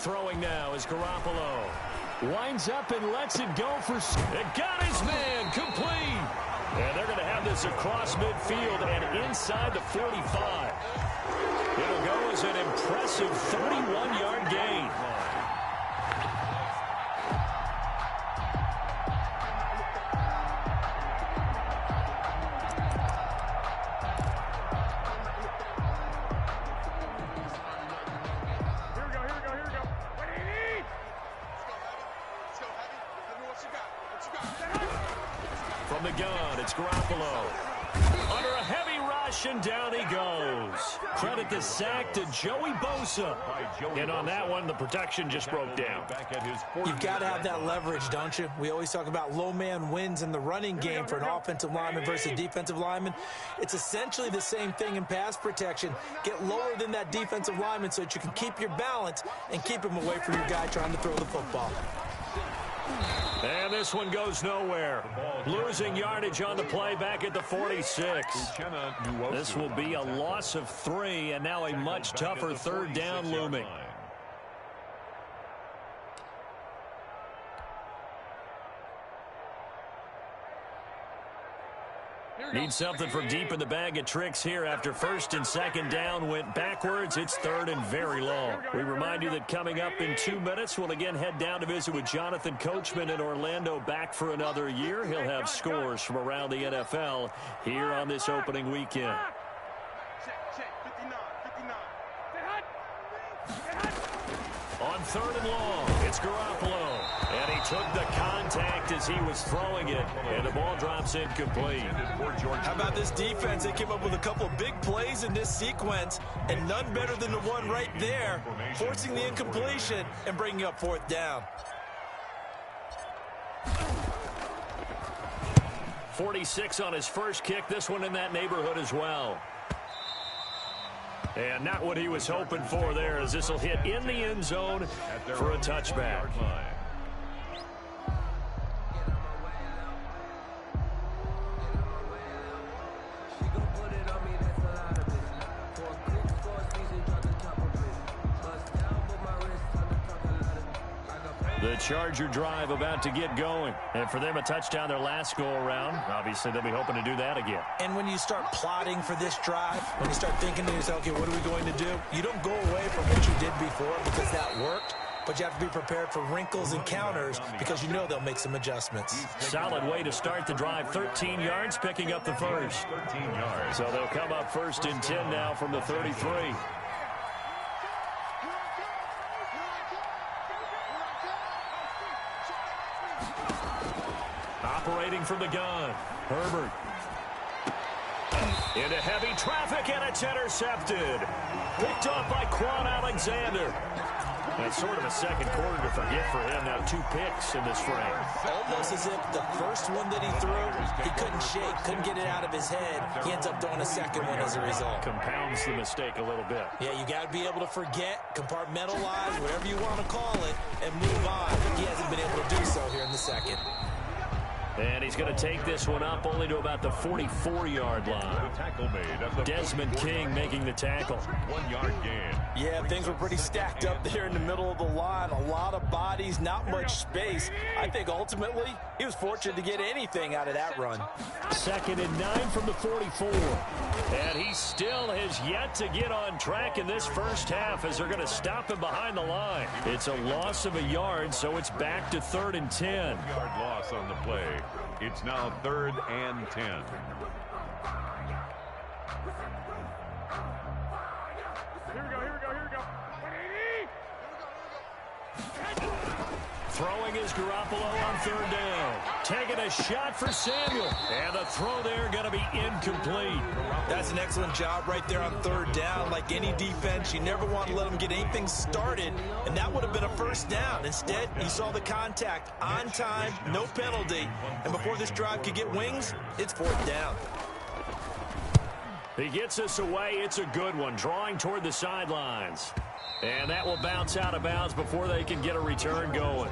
throwing now is Garoppolo. Winds up and lets it go for... It got his man complete. And they're going to have this across midfield and inside the 45. It'll go as an impressive 31-yard gain. From the gun, it's Garoppolo. Under a heavy rush, and down he goes. Credit the sack to Joey Bosa. And on that one, the protection just broke down. You've got to have that leverage, don't you? We always talk about low man wins in the running game for an offensive lineman versus defensive lineman. It's essentially the same thing in pass protection. Get lower than that defensive lineman so that you can keep your balance and keep him away from your guy trying to throw the football. And this one goes nowhere. Losing yardage on the play back at the 46. This will be a loss of 3, and now a much tougher third down looming. Need something from deep in the bag of tricks here after first and second down went backwards. It's third and very long. We remind you that coming up in 2 minutes, we'll again head down to visit with Jonathan Coachman in Orlando, back for another year. He'll have scores from around the NFL here on this opening weekend. On third and long, it's Garoppolo. And he took the contact as he was throwing it, and the ball drops incomplete. How about this defense? They came up with a couple of big plays in this sequence, and none better than the one right there, forcing the incompletion and bringing up fourth down. 46 on his first kick, this one in that neighborhood as well. And not what he was hoping for there, as this will hit in the end zone for a touchback. The Charger drive about to get going. And for them, a touchdown their last go-around. Obviously, they'll be hoping to do that again. And when you start plotting for this drive, when you start thinking to yourself, okay, what are we going to do? You don't go away from what you did before because that worked. But you have to be prepared for wrinkles and counters because you know they'll make some adjustments. Solid way to start the drive. 13 yards, picking up the first. 13 yards. So they'll come up first and 10 now from the 33. Operating from the gun, Herbert. Into heavy traffic, and it's intercepted. Picked off by Quan Alexander. That's sort of a second quarter to forget for him. Now 2 picks in this frame. Almost as if the first one that he threw, he couldn't shake, couldn't get it out of his head. He ends up throwing a second one as a result. Compounds the mistake a little bit. Yeah, you got to be able to forget, compartmentalize, whatever you want to call it, and move on. He hasn't been able to do so here in the second. And he's going to take this one up only to about the 44-yard line. Desmond King making the tackle. 1-yard gain. Yeah, things were pretty stacked up there in the middle of the line. A lot of bodies, not much space. I think ultimately he was fortunate to get anything out of that run. 2nd and 9 from the 44. And he still has yet to get on track in this first half as they're going to stop him behind the line. It's a loss of a yard, so it's back to 3rd and 10. 1-yard loss on the play. It's now 3rd and 10. Throwing is Garoppolo on 3rd down. Taking a shot for Samuel. And the throw there going to be incomplete. That's an excellent job right there on 3rd down. Like any defense, you never want to let them get anything started. And that would have been a first down. Instead, he saw the contact on time, no penalty. And before this drive could get wings, it's 4th down. He gets us away. It's a good one. Drawing toward the sidelines. And that will bounce out of bounds before they can get a return going.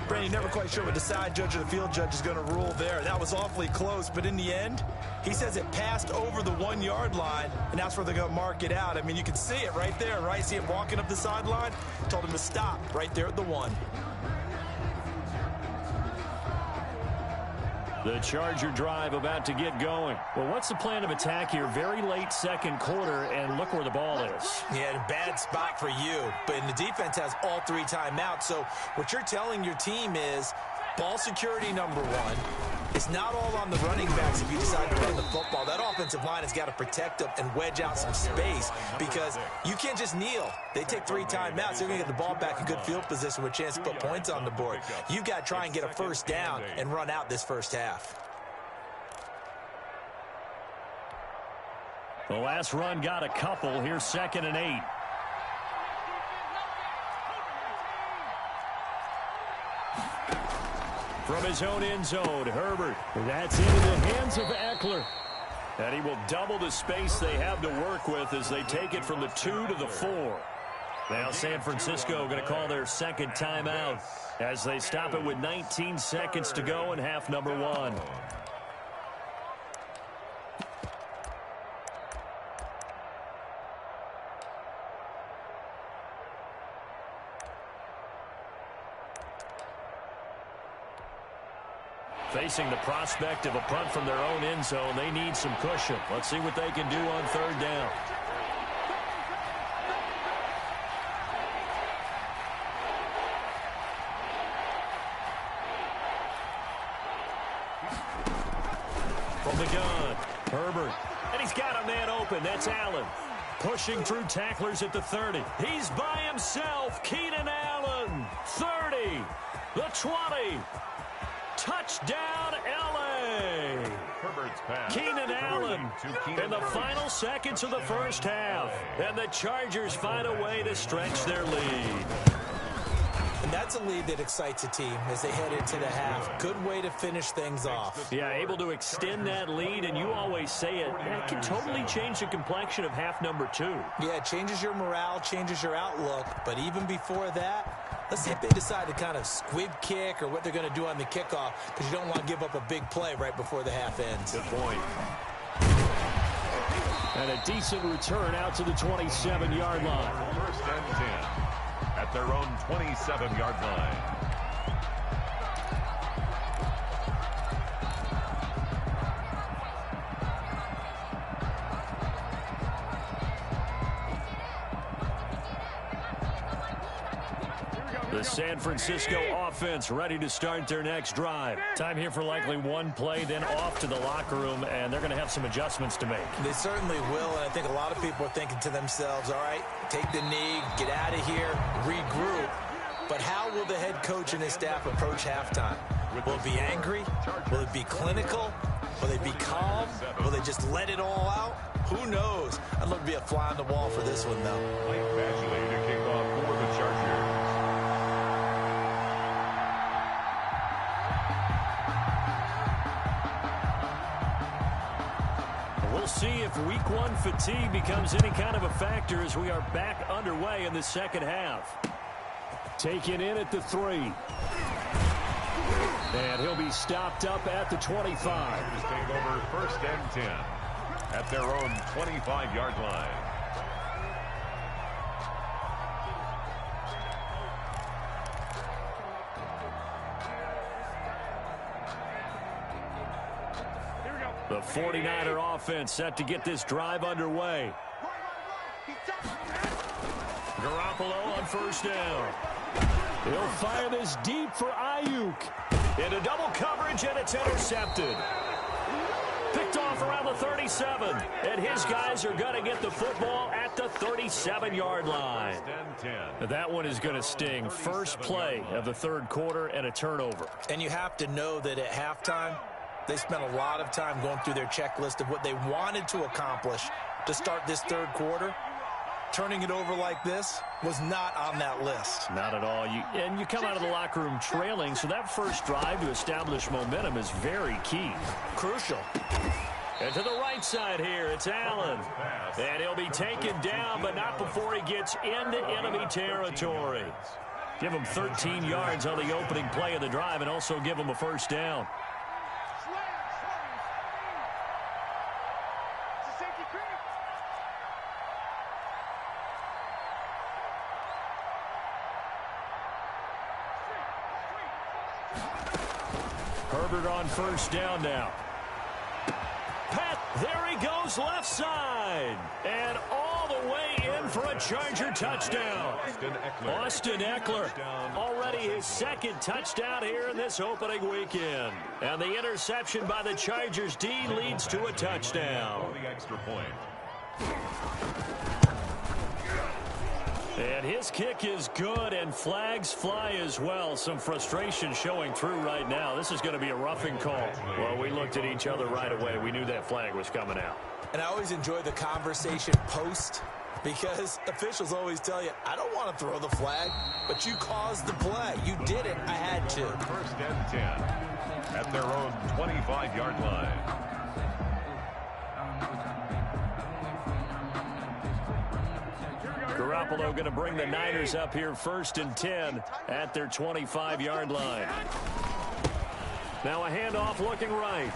Brandon, never quite sure what the side judge or the field judge is going to rule there. That was awfully close, but in the end, he says it passed over the 1-yard line, and that's where they're going to mark it out. I mean, you can see it right there, right? See him walking up the sideline? Told him to stop right there at the 1. The Charger drive about to get going. Well, what's the plan of attack here? Very late second quarter, and look where the ball is. Yeah, a bad spot for you. But the defense has all 3 timeouts. So what you're telling your team is ball security number 1. It's not all on the running backs if you decide to run the football. That offensive line has got to protect them and wedge out some space because you can't just kneel. They take 3 timeouts. They're going to get the ball back in good field position with a chance to put points on the board. You've got to try and get a first down and run out this first half. The last run got a couple. Here's 2nd and 8. From his own end zone, Herbert. That's into the hands of Eckler. And he will double the space they have to work with as they take it from the 2 to the 4. Now San Francisco going to call their second timeout as they stop it with 19 seconds to go in half number 1. Facing the prospect of a punt from their own end zone, they need some cushion. Let's see what they can do on 3rd down. From the gun, Herbert. And he's got a man open. That's Allen. Pushing through tacklers at the 30. He's by himself. Keenan Allen. 30. The 20. Touchdown, L.A. Keenan Allen in the final seconds of the first half. And the Chargers find a way to stretch their lead. And that's a lead that excites a team as they head into the half. Good way to finish things off. Yeah, able to extend that lead, and you always say it, that can totally change the complexion of half number 2. Yeah, it changes your morale, changes your outlook. But even before that, let's see if they decide to kind of squib kick or what they're going to do on the kickoff, because you don't want to give up a big play right before the half ends. Good point. And a decent return out to the 27-yard line. 1st and 10 at their own 27-yard line. The San Francisco offense ready to start their next drive. Time here for likely one play, then off to the locker room, and they're going to have some adjustments to make. They certainly will, and I think a lot of people are thinking to themselves, all right, take the knee, get out of here, regroup. But how will the head coach and his staff approach halftime? Will it be angry? Will it be clinical? Will they be calm? Will they just let it all out? Who knows? I'd love to be a fly on the wall for this one, though. Mike Badgley to kick off for the Chargers. We'll see if week 1 fatigue becomes any kind of a factor as we are back underway in the second half. Taken in at the 3. And he'll be stopped up at the 25. Chargers take over 1st and 10 at their own 25-yard line. The 49er offense set to get this drive underway. Garoppolo on 1st down. He'll fire this deep for Ayuk. Into double coverage, and it's intercepted. Picked off around the 37. And his guys are going to get the football at the 37-yard line. That one is going to sting. First play of the 3rd quarter and a turnover. And you have to know that at halftime, they spent a lot of time going through their checklist of what they wanted to accomplish to start this 3rd quarter. Turning it over like this was not on that list. Not at all. And you come out of the locker room trailing, so that first drive to establish momentum is very key. Crucial. And to the right side here, it's Allen. And he'll be taken down, but not before he gets into enemy territory. Give him 13 yards on the opening play of the drive and also give him a first down. Herbert on first down now. Pat, there he goes left side. And all the way in for a Charger touchdown. Austin Eckler, already his second touchdown here in this opening weekend. And the interception by the Chargers D leads to a touchdown. The extra point. And his kick is good, and flags fly as well. Some frustration showing through right now. This is going to be a roughing call. Well, we looked at each other right away. We knew that flag was coming out. And I always enjoy the conversation post, because officials always tell you, I don't want to throw the flag, but you caused the play. You did it. I had to. First and 10 at their own 25-yard line. Garoppolo going to bring the Niners up here first and 10 at their 25-yard line. Now a handoff looking right.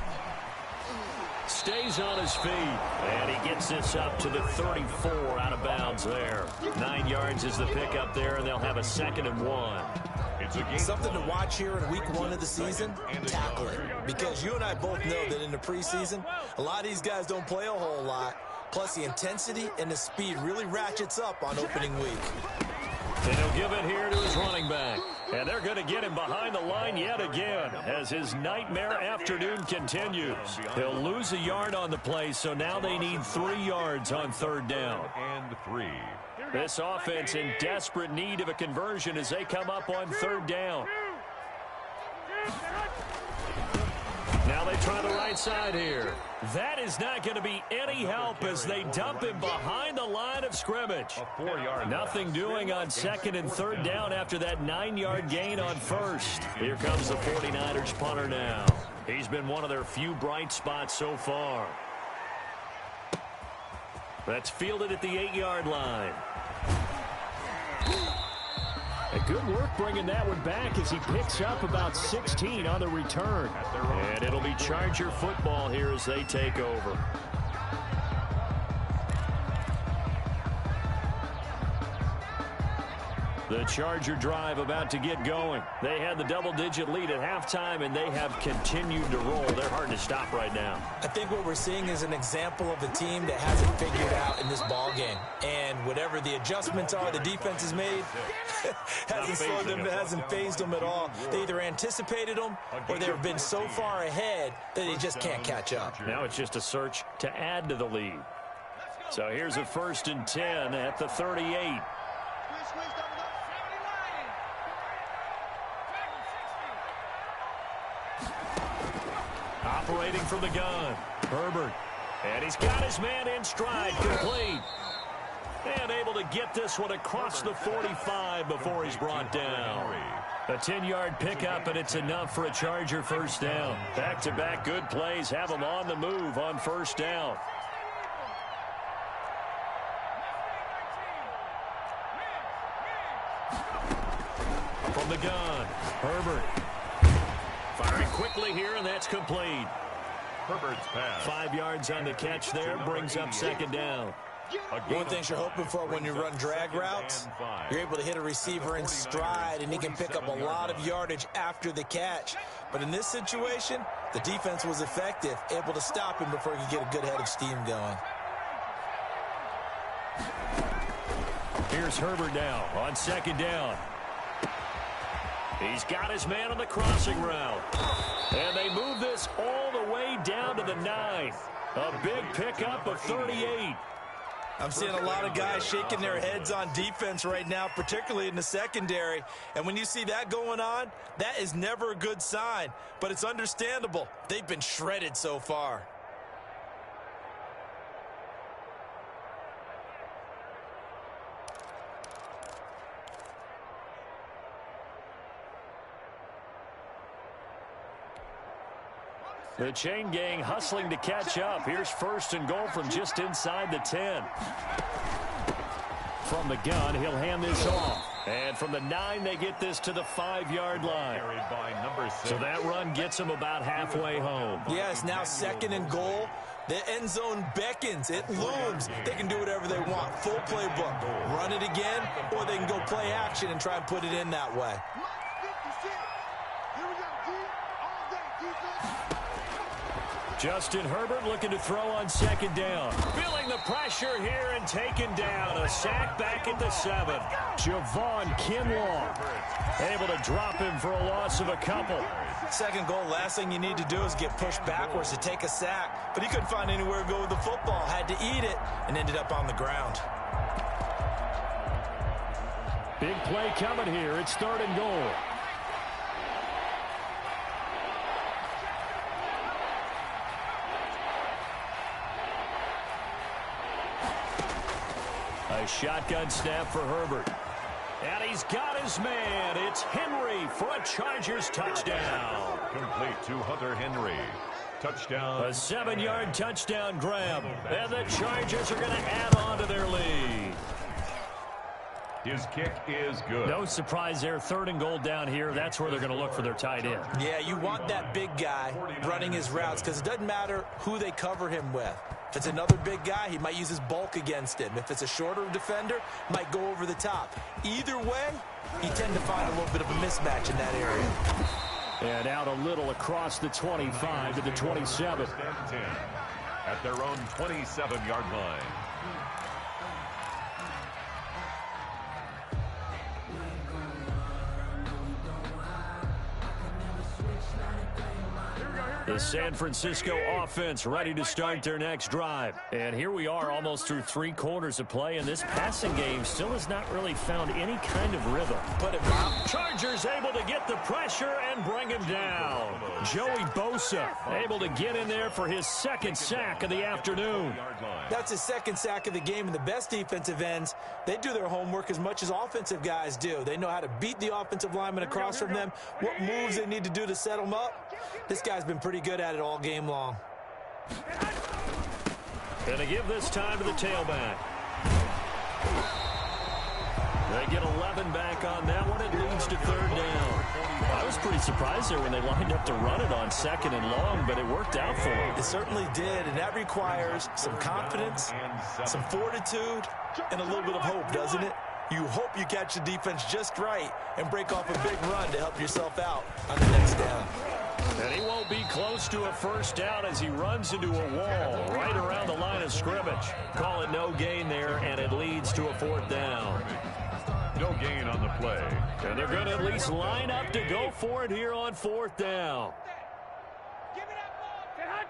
Stays on his feet. And he gets this up to the 34 out of bounds there. 9 yards is the pickup there, and they'll have a 2nd and 1. Something to watch here in week 1 of the season, tackling. Because you and I both know that in the preseason, a lot of these guys don't play a whole lot. Plus, the intensity and the speed really ratchets up on opening week. And he'll give it here to his running back. And they're going to get him behind the line yet again as his nightmare afternoon continues. He'll lose a yard on the play, so now they need 3 yards on 3rd down. And 3. This offense in desperate need of a conversion as they come up on 3rd down. Now they try the right side here. That is not going to be any help as they dump him behind the line of scrimmage. Nothing doing on 2nd and 3rd down after that 9-yard gain on 1st. Here comes the 49ers punter now. He's been one of their few bright spots so far. That's fielded at the 8-yard line. And good work bringing that one back as he picks up about 16 on the return. And it'll be Charger football here as they take over. The Charger drive about to get going. They had the double-digit lead at halftime, and they have continued to roll. They're hard to stop right now. I think what we're seeing is an example of a team that hasn't figured out in this ball game. And whatever the adjustments are the defense has made, hasn't slowed them, hasn't phased them at all. They either anticipated them or they've been so far ahead that they just can't catch up. Now it's just a search to add to the lead. So here's a 1st and 10 at the 38. Operating from the gun, Herbert. And he's got his man in stride, complete. And able to get this one across the 45 before he's brought down. A 10-yard pickup, and it's enough for a Charger first down. Back-to-back good plays have them on the move on 1st down. From the gun, Herbert. Firing quickly here, and that's complete. Herbert's pass. 5 yards on the catch there, brings up 2nd down. One thing you're hoping for when you run drag routes, you're able to hit a receiver in stride, and he can pick up a lot of yardage after the catch. But in this situation, the defense was effective, able to stop him before he could get a good head of steam going. Here's Herbert now on 2nd down. He's got his man on the crossing route. And they move this all the way down to the 9. A big pickup of 38. I'm seeing a lot of guys shaking their heads on defense right now, particularly in the secondary. And when you see that going on, that is never a good sign. But it's understandable. They've been shredded so far. The chain gang hustling to catch up. Here's first and goal from just inside the 10. From the gun, he'll hand this off. And from the 9, they get this to the 5-yard line. So that run gets them about halfway home. Yes, now second and goal. The end zone beckons. It looms. They can do whatever they want. Full playbook. Run it again, or they can go play action and try and put it in that way. Justin Herbert looking to throw on second down. Feeling the pressure here and taken down. A sack back at the 7. Javon Kinlaw able to drop him for a loss of a couple. Second goal, last thing you need to do is get pushed backwards to take a sack. But he couldn't find anywhere to go with the football. Had to eat it and ended up on the ground. Big play coming here. It's third and goal. A shotgun snap for Herbert. And he's got his man. It's Henry for a Chargers touchdown. Complete to Hunter Henry. Touchdown. A 7-yard touchdown grab. And the Chargers are going to add on to their lead. His kick is good. No surprise there. Third and goal down here. That's where they're going to look for their tight end. Yeah, you want that big guy running his routes because it doesn't matter who they cover him with. If it's another big guy, he might use his bulk against him. If it's a shorter defender, might go over the top. Either way, you tend to find a little bit of a mismatch in that area. And out a little across the 25 to the 27. At their own 27-yard line. The San Francisco offense ready to start their next drive. And here we are almost through 3 quarters of play, and this passing game still has not really found any kind of rhythm. Put it up. Chargers able to get the pressure and bring him down. Joey Bosa able to get in there for his second sack of the afternoon. That's his second sack of the game, and the best defensive ends, they do their homework as much as offensive guys do. They know how to beat the offensive lineman across from them, what moves they need to do to set them up. This guy's been pretty good at it all game long. And they give this time to the tailback. They get 11 back on that one. It leads to third down. I was pretty surprised there when they lined up to run it on second and long, but it worked out for them. It certainly did, and that requires some confidence, some fortitude, and a little bit of hope, doesn't it? You hope you catch the defense just right and break off a big run to help yourself out on the next down. And he won't be close to a first down as he runs into a wall right around the line of scrimmage. Call it no gain there, and it leads to a fourth down. No gain on the play. And they're going to at least line up to go for it here on fourth down. Give me that ball, defense.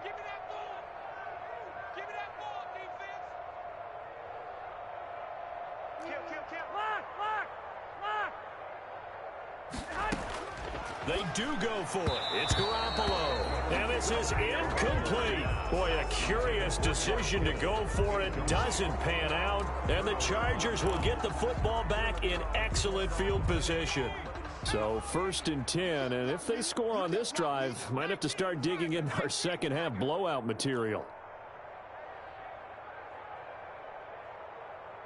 Give me that ball. Give me that ball, defense. Kill. Lock. They do go for it. It's Garoppolo. And this is incomplete. Boy, a curious decision to go for it. Doesn't pan out. And the Chargers will get the football back in excellent field position. So first and 10. And if they score on this drive, might have to start digging in our second half blowout material.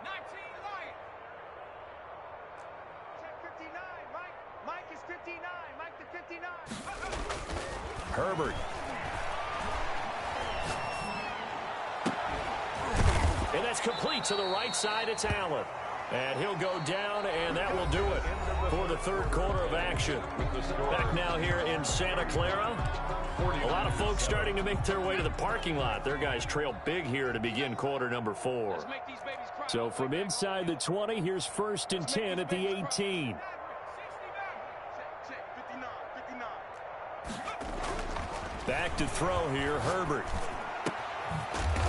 19 Lions. Check 59. Mike is 59. Mike the 59. Herbert. And that's complete to the right side. It's Allen. And he'll go down, and that will do it for the third quarter of action. Back now here in Santa Clara. A lot of folks starting to make their way to the parking lot. Their guys trail big here to begin quarter number 4. So from inside the 20, here's first and 10 at the 18. Back to throw here, Herbert.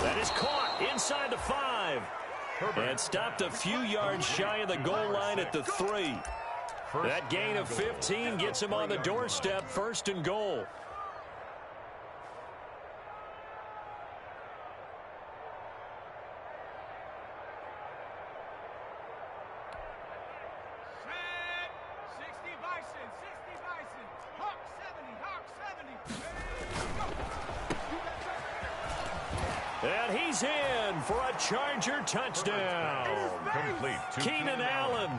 That is caught inside the 5. And stopped a few yards shy of the goal line at the 3. That gain of 15 gets him on the doorstep, first and goal. And he's in for a Charger touchdown. Complete. Keenan Allen,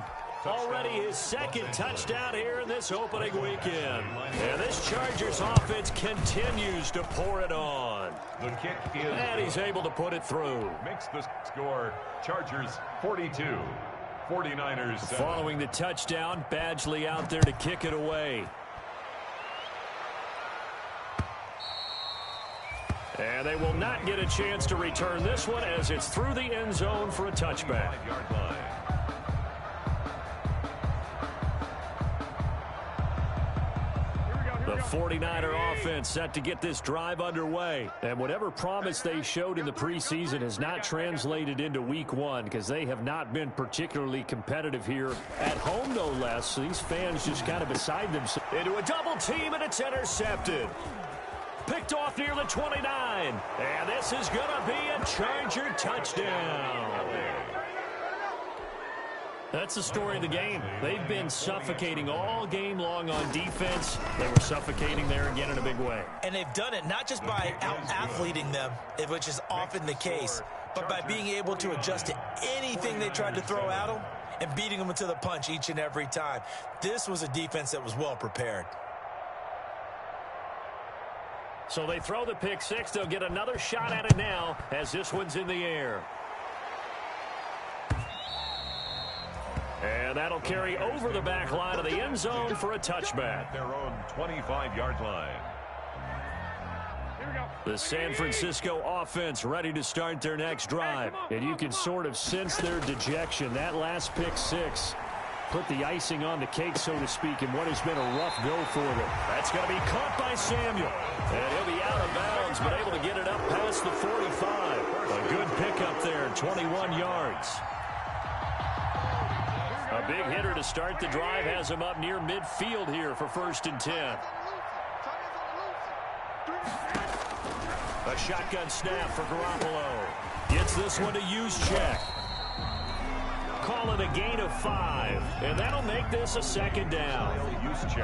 already his second touchdown here in this opening weekend. And this Chargers offense continues to pour it on. The kick is... And he's able to put it through. Makes the score Chargers 42, 49ers 7. Following the touchdown, Badgley out there to kick it away. And they will not get a chance to return this one as it's through the end zone for a touchback. The 49er offense set to get this drive underway. And whatever promise they showed in the preseason has not translated into week one because they have not been particularly competitive here at home, no less. So these fans just kind of beside themselves. Into a double team, and it's intercepted. Picked off near the 29. And this is going to be a Charger touchdown. That's the story of the game. They've been suffocating all game long on defense. They were suffocating there again in a big way. And they've done it not just by out-athleting them, which is often the case, but by being able to adjust to anything they tried to throw at them and beating them to the punch each and every time. This was a defense that was well prepared. So they throw the pick six. They'll get another shot at it now as this one's in the air. And that'll carry over the back line of the end zone for a touchback. Their own 25-yard line. The San Francisco offense ready to start their next drive. And you can sort of sense their dejection. That last pick six put the icing on the cake, so to speak, in what has been a rough go for them. That's going to be caught by Samuel. And he'll be out of bounds, but able to get it up past the 45. A good pickup there, 21 yards. A big hitter to start the drive has him up near midfield here for 1st and 10. A shotgun snap for Garoppolo. Gets this one to Juszczyk. Call it a gain of 5, and that'll make this a 2nd down.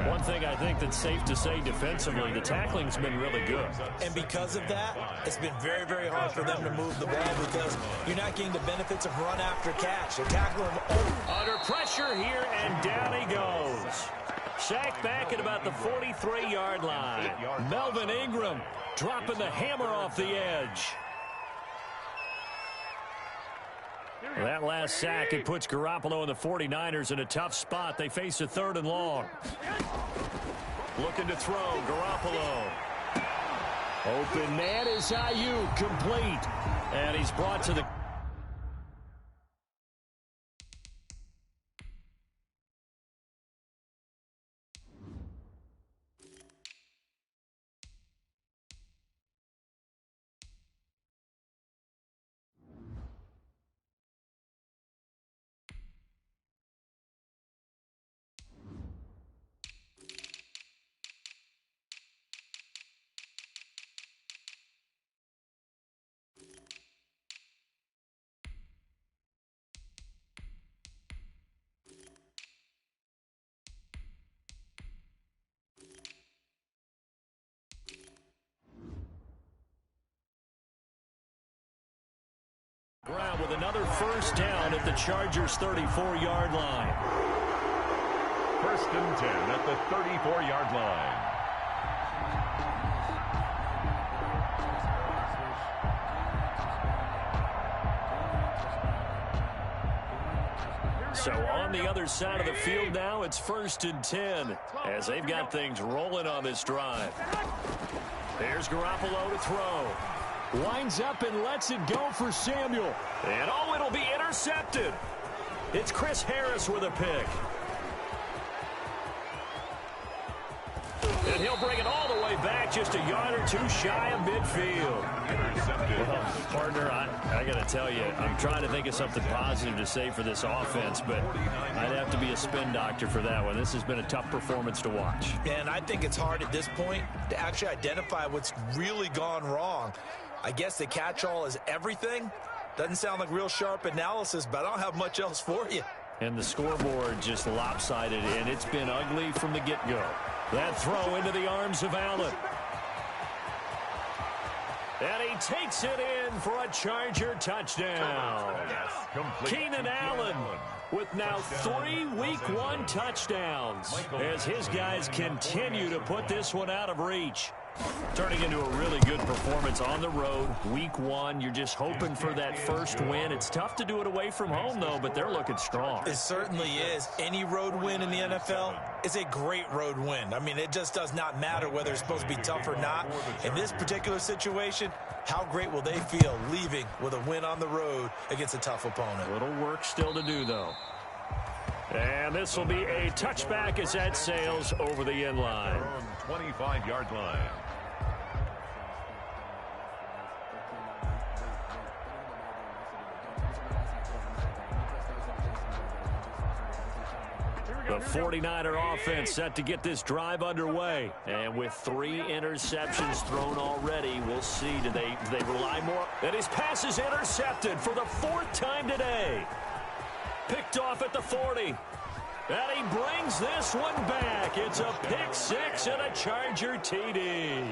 One thing I think that's safe to say defensively, the tackling's been really good. And because of that, it's been very, very hard for them to move the ball because you're not getting the benefits of run after catch. They're tackling them under pressure here, and down he goes. Sacked back at about the 43-yard line. Melvin Ingram dropping the hammer off the edge. That last sack, it puts Garoppolo and the 49ers in a tough spot. They face a 3rd and long. Looking to throw, Garoppolo. Open man is Ayuk, complete. And he's brought to the... ground with another 1st down at the Chargers' 34-yard line. 1st and 10 at the 34-yard line. So on the other side of the field now, it's 1st and 10 as they've got things rolling on this drive. There's Garoppolo to throw. Lines up and lets it go for Samuel. And oh, it'll be intercepted. It's Chris Harris with a pick. And he'll bring it all the way back, just a yard or two shy of midfield. Well, partner, I got to tell you, I'm trying to think of something positive to say for this offense, but I'd have to be a spin doctor for that one. This has been a tough performance to watch. And I think it's hard at this point to actually identify what's really gone wrong. I guess the catch-all is everything. Doesn't sound like real sharp analysis, but I don't have much else for you. And the scoreboard just lopsided, and it's been ugly from the get-go. That throw into the arms of Allen. And he takes it in for a Charger touchdown. Keenan Allen with now 3 Week 1 touchdowns as his guys continue to put this one out of reach. Turning into a really good performance on the road. Week 1, you're just hoping for that first win. It's tough to do it away from home, though, but they're looking strong. It certainly is. Any road win in the NFL is a great road win. I mean, it just does not matter whether it's supposed to be tough or not. In this particular situation, how great will they feel leaving with a win on the road against a tough opponent? A little work still to do, though. And this will be a touchback as that sails over the end line. 25-yard line. The 49er offense set to get this drive underway. And with 3 interceptions thrown already, we'll see. Do they rely more? And his pass is intercepted for the 4th time today. Picked off at the 40. And he brings this one back. It's a pick 6 and a Charger TD.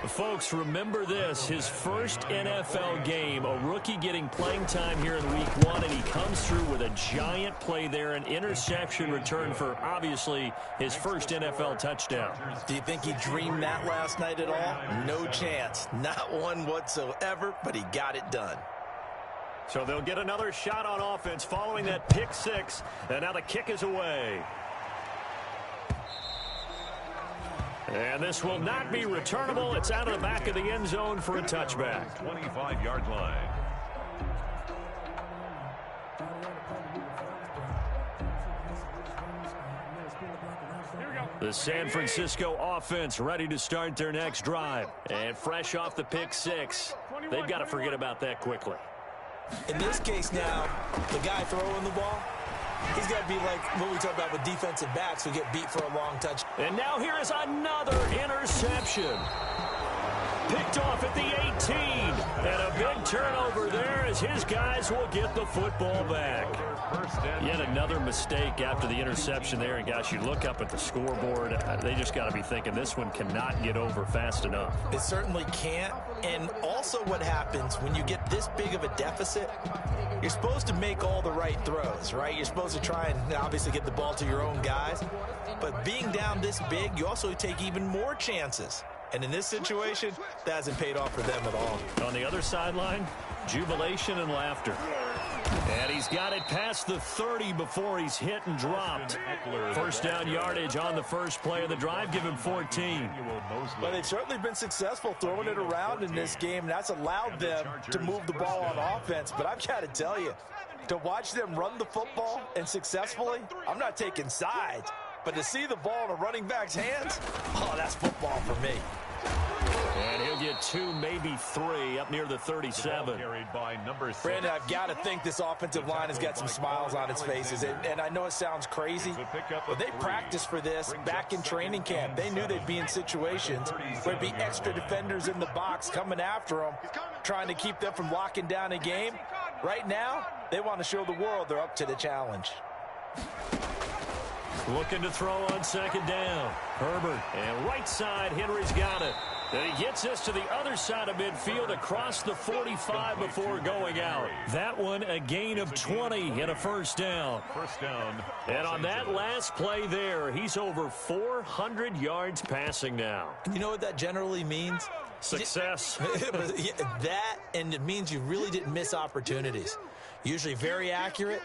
Folks, remember this, his first NFL game, a rookie getting playing time here in Week 1, and he comes through with a giant play there, an interception return for, obviously, his first NFL touchdown. Do you think he dreamed that last night at all? No chance. Not one whatsoever, but he got it done. So they'll get another shot on offense following that pick 6, and now the kick is away. And this will not be returnable. It's out of the back of the end zone for a touchback. 25-yard line. The San Francisco offense ready to start their next drive. And fresh off the pick 6, they've got to forget about that quickly. In this case now, the guy throwing the ball, he's got to be like what we talk about with defensive backs who get beat for a long touch. And now here is another interception. Picked off at the 18. And a big turnover there as his guys will get the football back. Yet another mistake after the interception there. And, gosh, you look up at the scoreboard. They just got to be thinking this one cannot get over fast enough. It certainly can't. And also what happens when you get this big of a deficit, you're supposed to make all the right throws, right? You're supposed to try and obviously get the ball to your own guys. But being down this big, you also take even more chances. And in this situation, that hasn't paid off for them at all. On the other sideline, jubilation and laughter. And he's got it past the 30 before he's hit and dropped. First down yardage on the first play of the drive. Give him 14. Well, they've certainly been successful throwing it around in this game. That's allowed them to move the ball on offense. But I've got to tell you, to watch them run the football and successfully, I'm not taking sides. But to see the ball in a running back's hands, oh, that's football for me. And he'll get 2, maybe 3 up near the 37. Brandon, I've got to think this offensive line has got some smiles on its faces. And I know it sounds crazy, but they practiced for this back in training camp. They knew they'd be in situations where there'd be extra defenders in the box coming after them, trying to keep them from locking down a game. Right now, they want to show the world they're up to the challenge. Looking to throw on second down. Herbert, and right side, Henry's got it. And he gets us to the other side of midfield across the 45 before going out. That one, a gain of 20 and a first down. And on that last play there, he's over 400 yards passing now. You know what that generally means? Success. That, and it means you really didn't miss opportunities. Usually very accurate.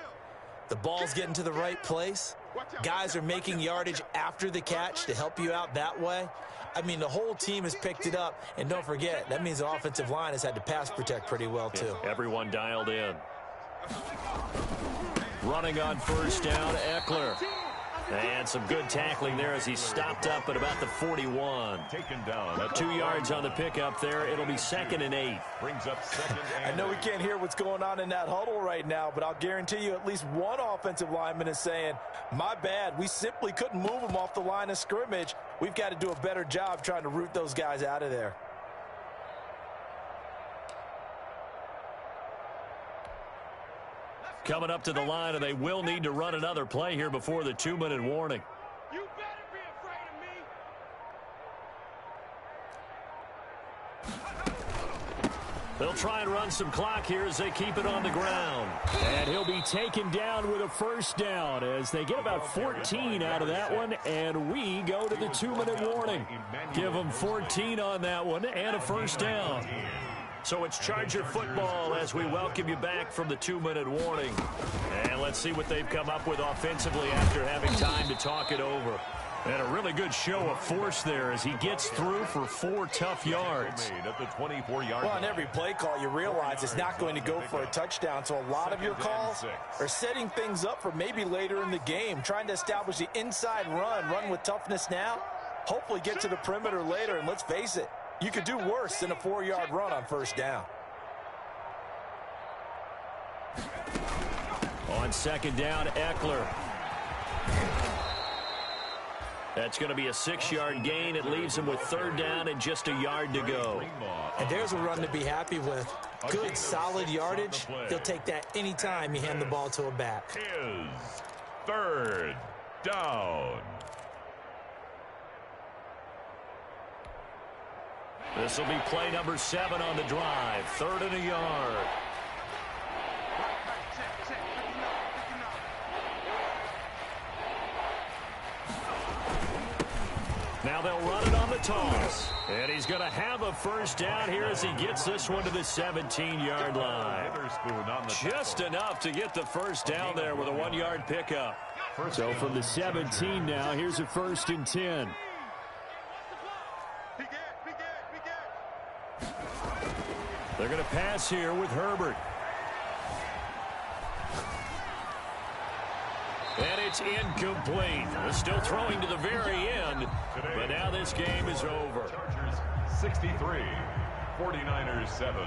The ball's getting to the right place. Guys are making yardage after the catch to help you out that way. I mean, the whole team has picked it up. And don't forget, that means the offensive line has had to pass protect pretty well, too. Everyone dialed in. Running on first down, Eckler. And some good tackling there as he stopped up at about the 41. Taken down. 2 yards on the pickup there. It'll be 2nd and 8. Brings up 2nd and I know we can't hear what's going on in that huddle right now, but I'll guarantee you at least one offensive lineman is saying, my bad, we simply couldn't move them off the line of scrimmage. We've got to do a better job trying to root those guys out of there. Coming up to the line, and they will need to run another play here before the 2-minute warning. You better be afraid of me. They'll try and run some clock here as they keep it on the ground. And he'll be taken down with a first down as they get about 14 out of that one, and we go to the 2-minute warning. Give them 14 on that one and a first down. So it's Charger football as we welcome you back from the 2-minute warning. And let's see what they've come up with offensively after having time to talk it over. And a really good show of force there as he gets through for 4 tough yards. At the 24-yard Well, on every play call, you realize it's not going to go for a touchdown. So a lot of your calls are setting things up for maybe later in the game, trying to establish the inside run with toughness now, hopefully get to the perimeter later. And let's face it, you could do worse than a 4-yard run on first down. On second down, Eckler. That's going to be a 6-yard gain. It leaves him with third down and just a yard to go. And there's a run to be happy with. Good, solid yardage. He'll take that anytime you hand the ball to a back. Is third down. This will be play number 7 on the drive. 3rd and a yard. Now they'll run it on the toss. And he's going to have a first down here as he gets this one to the 17-yard line. Just enough to get the first down there with a 1-yard pickup. So from the 17 now, here's a 1st and 10. They're going to pass here with Herbert. And it's incomplete. They're still throwing to the very end, but now this game is over. Chargers 63, 49ers 7.